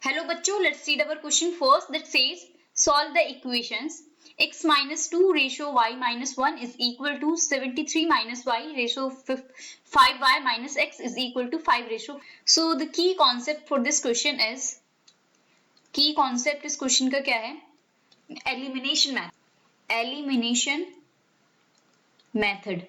Hello बच्चों, let's read our question first that says solve the equations x minus 2 ratio y minus 1 is equal to 73 minus y ratio 5y minus x is equal to 5 ratio. So the key concept for this question is, key concept इस question का क्या है? Elimination method. Elimination method.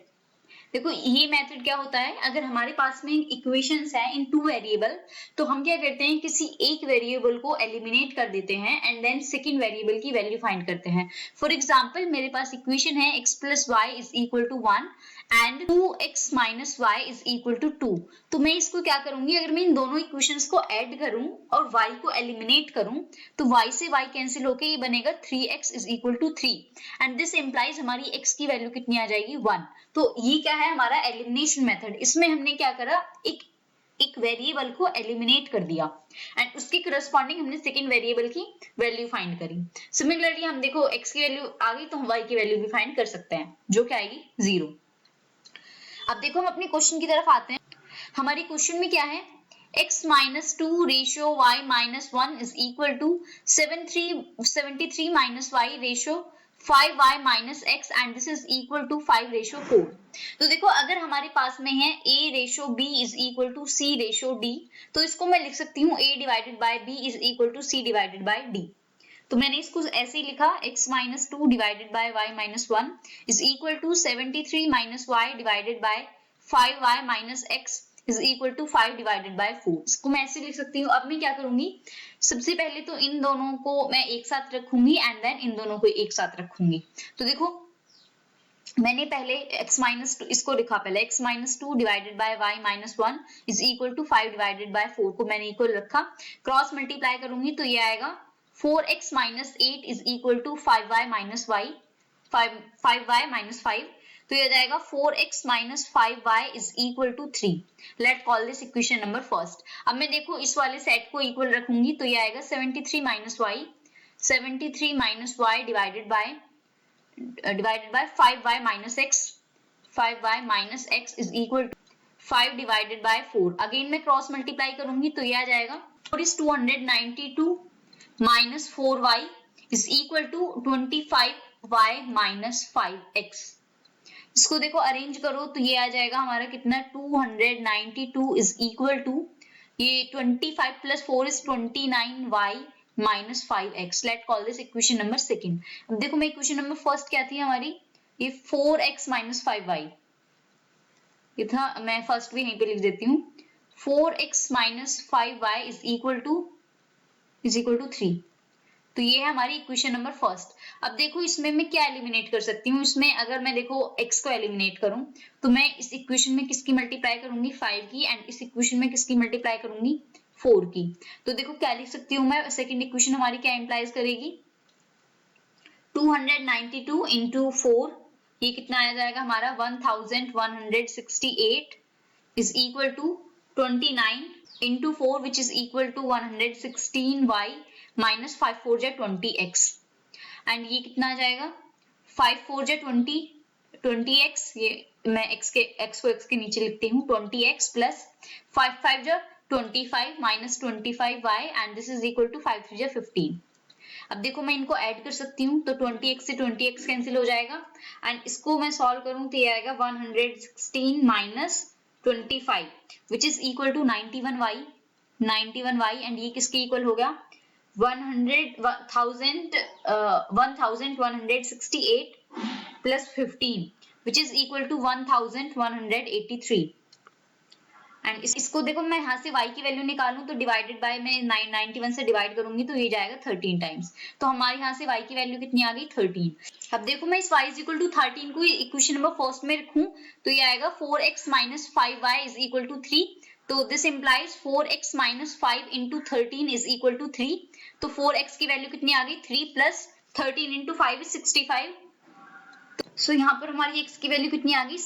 देखो ये method क्या होता है, अगर हमारे पास में इक्वेशंस है इन टू वेरिएबल तो हम क्या करते हैं, किसी एक वेरिएबल को एलिमिनेट कर देते हैं एंड देन सेकंड वेरिएबल की वैल्यू फाइंड करते हैं. फॉर एग्जांपल मेरे पास इक्वेशन है x plus Y is equal to 1 and 2x minus Y is equal to 2. तो मैं इसको क्या करूंगी, अगर मैं इन दोनों इक्वेशंस को ऐड करूं और y को एलिमिनेट करूं तो y से y कैंसिल होकर ये बनेगा 3x is equal to 3 and this implies हमारी x की वैल्यू कितनी आ जाएगी 1. तो ये क्या है हमारा एलिमिनेशन मेथड. इसमें हमने क्या करा, एक वेरिएबल को एलिमिनेट कर दिया एंड उसके करस्पॉन्डिंग हमने सेकंड वेरिएबल की वैल्यू फाइंड करी. सिमिलरली हम देखो x की वैल्यू आ गई तो हम y की वैल्यू भी फाइंड कर सकते हैं जो क्या आएगी 0. अब देखो हम अपने क्वेश्चन की तरफ आते हैं. हमारी क्वेश्चन में क्या है, x minus 2 ratio y minus 1 is equal to 73 minus y ratio 5y minus x and this is equal to 5 ratio 4. तो देखो अगर हमारे पास में है a ratio b is equal to c ratio d तो इसको मैं लिख सकती हूँ a divided by b is equal to c divided by d. तो मैंने इसको ऐसे ही लिखा x minus 2 divided by y minus 1 is equal to 73 minus y divided by 5y minus x is equal to 5 divided by 4. इसको मैं ऐसे लिख सकती हूँ. अब मैं क्या करूंगी, सबसे पहले तो इन दोनों को मैं एक साथ रखूंगी एंड देन इन दोनों को एक साथ रखूंगी. तो देखो मैंने पहले x minus 2 इसको लिखा, पहले x minus 2 divided by y minus 1 is equal to 5 divided by 4 को मैंने इक्वल रखा. क्रॉस मल्टीप्लाई करूंगी तो ये आएगा 4x minus 8 is equal to 5y minus y 5y minus 5. तो ये जाएगा 4x minus 5y is equal to 3. Let's call this equation number first. अब मैं देखो इस वाले सेट को इक्वल रखूंगी तो ये आएगा 73 minus y divided by 5y minus x 5y minus x is equal to 5 divided by 4. Again मैं क्रॉस मल्टीप्लाई करूंगी तो ये आ जाएगा 4 is 292 minus 4y is equal to 25y minus 5x. इसको देखो अरेंज करो तो ये आ जाएगा हमारा कितना 292 इज इक्वल टू ये 25 plus 4 is 29y minus 5x. Let call this equation number second. अब देखो मैं इक्वेशन नंबर फर्स्ट क्या थी हमारी, ये 4x माइनस 5y ये था, मैं फर्स्ट भी यहीं पे लिख देती हूँ 4x minus 5y is equal to 3. तो ये है हमारी इक्वेशन नंबर फर्स्ट. अब देखो इसमें मैं क्या एलिमिनेट कर सकती हूँ, इसमें अगर मैं देखो x को एलिमिनेट करूं तो मैं इस इक्वेशन में किसकी मल्टीप्लाई करूंगी 5 की एंड इस इक्वेशन में किसकी मल्टीप्लाई करूंगी 4 की. तो देखो क्या लिख सकती हूँ मैं, सेकंड इक्वेशन हमारी क्या इंप्लाइज करेगी 292 into 4 ये कितना आ जाएगा हमारा 1168 is equal to 29 into 4 which is equal to 116y minus 5 4 जा 20x एंड ये कितना आ जाएगा 5 4 जा 20x. ये मैं x को x के नीचे लिखती हूँ 20x प्लस 5 5 जा 25 minus 25y and this is equal to 5 3 जा 15. अब देखो मैं इनको ऐड कर सकती हूँ तो 20x से 20x कैंसिल हो जाएगा एंड इसको मैं सॉल्व करूँ तो ये आएगा 116 minus 25 which is equal to 91y एंड ये किसके इक्वल हो गया 1168 plus 15 which is equal to 1183 and इसको देखो मैं यहाँ से y की वैल्यू निकालूं तो डिवाइडेड बाय मैं 91 से डिवाइड करूंगी तो ये जाएगा 13 टाइम्स. तो हमारे यहाँ से y की वैल्यू कितनी आ गई 13. अब देखो मैं इस y is equal to 13 को इक्वेशन नंबर फर्स्ट में रखूं तो ये आएगा 4x minus 5y is equal to 3. तो this implies 4x minus 5 into 13 is equal to 3. तो 4x की वैल्यू कितनी आ गई 3 प्लस 13 into 5 is 65. सो यहाँ पर हमारी x की वैल्यू कितनी आ गई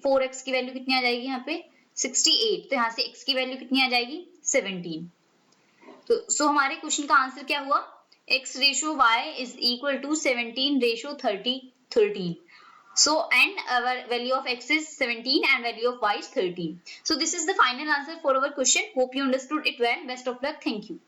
4x की वैल्यू कितनी आ जाएगी यहाँ पे 68. तो यहाँ से x की वैल्यू कितनी आ जाएगी 17. तो सो हमारे क्वेश्चन का आंसर क्या हुआ, x ratio y is equal to 17 ratio 13. So and our value of x is 17 and value of y is 13. So this is the final answer for our question. Hope you understood it well. Best of luck. Thank you.